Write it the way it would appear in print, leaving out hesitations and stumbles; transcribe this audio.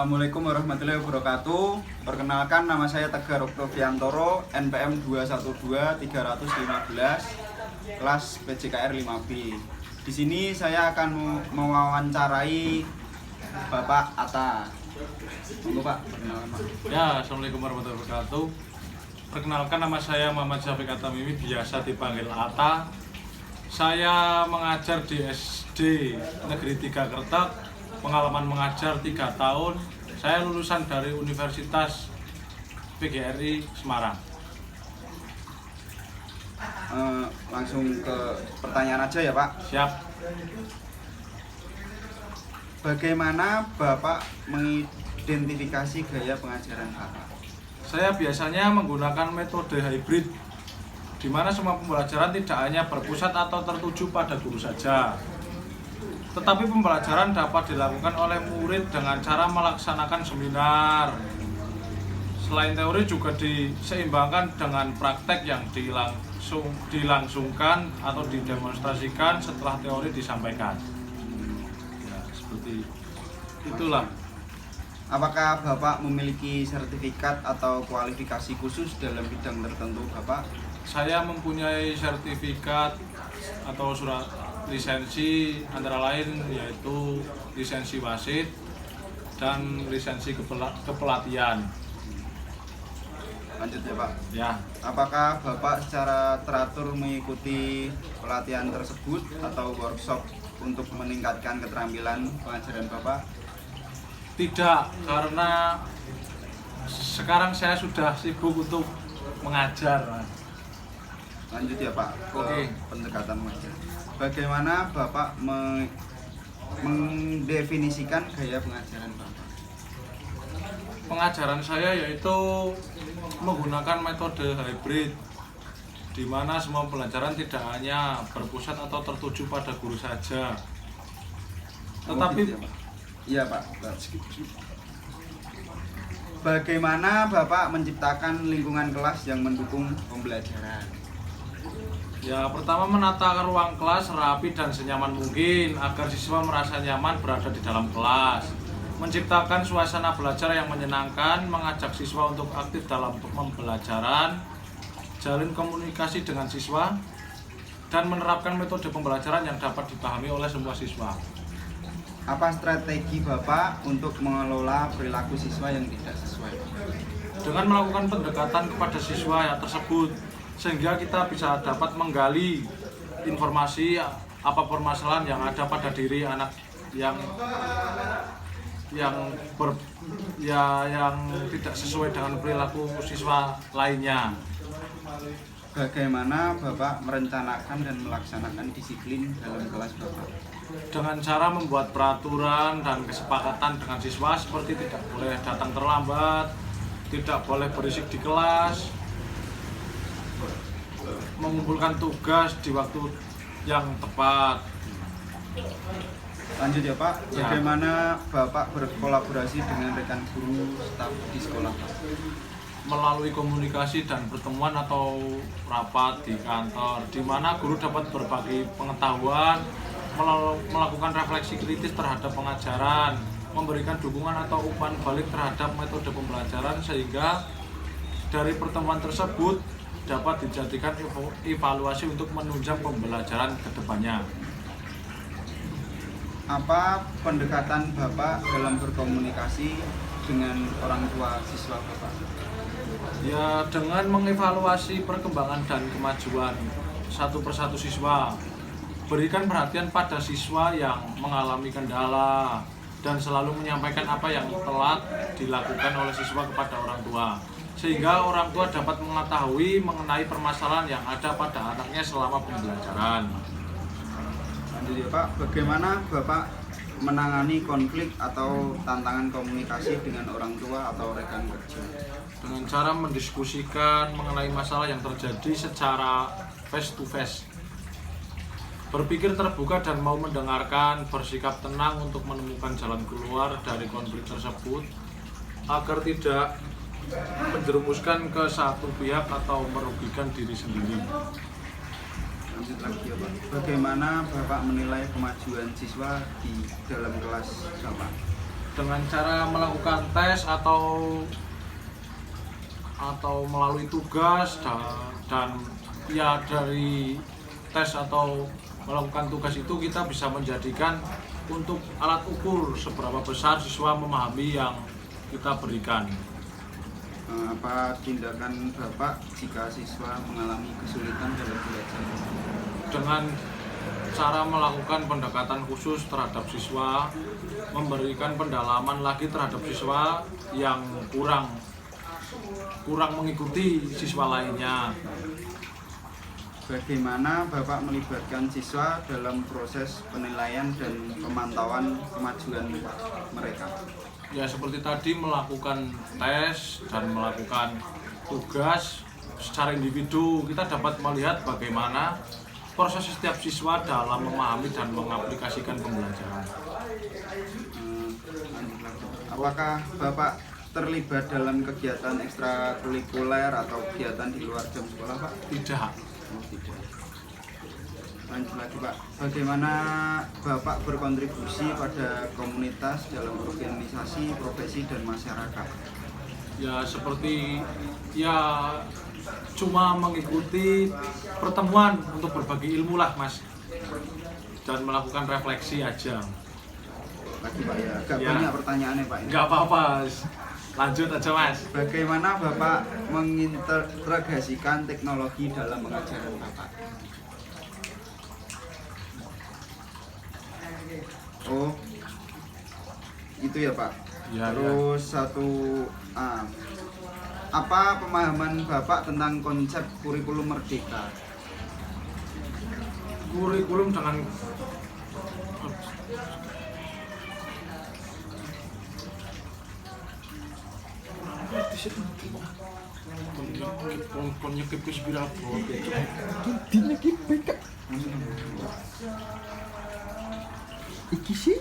Assalamualaikum warahmatullahi wabarakatuh. Perkenalkan, nama saya Tegar Oktoviantoro, NPM 212315, kelas PJKR 5B. Di sini saya akan mewawancarai Bapak Atta. Monggo Pak, perkenalkan Pak. Ya, Assalamualaikum warahmatullahi wabarakatuh. Perkenalkan, nama saya Muhammad Syafiq Atta Mimi, biasa dipanggil Atta. Saya mengajar di SD Negeri 3 Kertek. Pengalaman mengajar 3 tahun. Saya lulusan dari Universitas PGRI Semarang. Langsung ke pertanyaan aja ya Pak. Siap. Bagaimana Bapak mengidentifikasi gaya pengajaran Bapak? Saya biasanya menggunakan metode hybrid, di mana semua pembelajaran tidak hanya berpusat atau tertuju pada guru saja, tetapi pembelajaran dapat dilakukan oleh murid dengan cara melaksanakan seminar. Selain teori juga diseimbangkan dengan praktek yang dilangsungkan atau didemonstrasikan setelah teori disampaikan. Ya, seperti itulah. Apakah Bapak memiliki sertifikat atau kualifikasi khusus dalam bidang tertentu Bapak? Saya mempunyai sertifikat atau surat lisensi, antara lain yaitu lisensi wasit dan lisensi kepelatihan. Lanjut ya Pak. Ya, Apakah Bapak secara teratur mengikuti pelatihan tersebut atau workshop untuk meningkatkan keterampilan pengajaran Bapak? tidak, karena sekarang saya sudah sibuk untuk mengajar, Mas. Lanjut ya Pak ke Oke. pendekatan mengajar. Bagaimana Bapak mendefinisikan gaya pengajaran Bapak? Pengajaran saya yaitu menggunakan metode hybrid, di mana semua pelajaran tidak hanya berpusat atau tertuju pada guru saja, tetapi Gitu ya, Pak? Iya Pak. Bagaimana Bapak menciptakan lingkungan kelas yang mendukung pembelajaran? ya, pertama menata ruang kelas rapi dan senyaman mungkin agar siswa merasa nyaman berada di dalam kelas. Menciptakan suasana belajar yang menyenangkan, mengajak siswa untuk aktif dalam pembelajaran, jalin komunikasi dengan siswa, dan menerapkan metode pembelajaran yang dapat dipahami oleh semua siswa. Apa strategi Bapak untuk mengelola perilaku siswa yang tidak sesuai? Dengan melakukan pendekatan kepada siswa yang tersebut, sehingga kita bisa dapat menggali informasi apa permasalahan yang ada pada diri anak yang tidak sesuai dengan perilaku siswa lainnya. Bagaimana Bapak merencanakan dan melaksanakan disiplin dalam kelas Bapak? Dengan cara membuat peraturan dan kesepakatan dengan siswa seperti tidak boleh datang terlambat, tidak boleh berisik di kelas, mengumpulkan tugas di waktu yang tepat. Lanjut ya Pak, Ya. bagaimana Bapak berkolaborasi dengan rekan guru staf di sekolah Pak? Melalui komunikasi dan pertemuan atau rapat di kantor, di mana guru dapat berbagi pengetahuan, melakukan refleksi kritis terhadap pengajaran, memberikan dukungan atau umpan balik terhadap metode pembelajaran, sehingga dari pertemuan tersebut dapat dijadikan evaluasi untuk menunjang pembelajaran ke depannya. Apa pendekatan Bapak dalam berkomunikasi dengan orang tua siswa Bapak? Ya, dengan mengevaluasi perkembangan dan kemajuan satu persatu siswa, berikan perhatian pada siswa yang mengalami kendala, dan selalu menyampaikan apa yang telah dilakukan oleh siswa kepada orang tua, sehingga orang tua dapat mengetahui mengenai permasalahan yang ada pada anaknya selama pembelajaran. Lanjut ya Pak, bagaimana Bapak menangani konflik atau tantangan komunikasi dengan orang tua atau rekan kerja? Dengan cara mendiskusikan mengenai masalah yang terjadi secara face to face, berpikir terbuka dan mau mendengarkan, bersikap tenang untuk menemukan jalan keluar dari konflik tersebut agar tidak menjerumuskan ke satu pihak atau merugikan diri sendiri. Lanjut lagi ya Pak, bagaimana Bapak menilai kemajuan siswa di dalam kelas Bapak? dengan cara melakukan tes atau melalui tugas dan ya dari tes atau melakukan tugas itu kita bisa menjadikan untuk alat ukur seberapa besar siswa memahami yang kita berikan. Apa tindakan Bapak jika siswa mengalami kesulitan dalam belajar? Dengan cara melakukan pendekatan khusus terhadap siswa, memberikan pendalaman lagi terhadap siswa yang kurang mengikuti siswa lainnya. Bagaimana Bapak melibatkan siswa dalam proses penilaian dan pemantauan kemajuan mereka? Ya seperti tadi melakukan tes dan melakukan tugas secara individu, kita dapat melihat bagaimana proses setiap siswa dalam memahami dan mengaplikasikan pembelajaran. Apakah Bapak terlibat dalam kegiatan ekstrakurikuler atau kegiatan di luar jam sekolah, Pak? Tidak. Oh, tidak. Lanjut lagi, Pak. Bagaimana Bapak berkontribusi pada komunitas dalam organisasi, profesi, dan masyarakat? Ya seperti ya cuma mengikuti pertemuan untuk berbagi ilmu lah, Mas, dan melakukan refleksi aja. Lagi, Pak, ya. Agak Ya. banyak pertanyaannya, Pak. Nggak apa-apa, lanjut aja, Mas. Bagaimana Bapak mengintegrasikan teknologi dalam pengajaran Bapak? Oh, itu ya, Pak. Ya, Terus apa pemahaman Bapak tentang konsep kurikulum merdeka? Kurikulum dengan nyekip ke sepira Iki sih?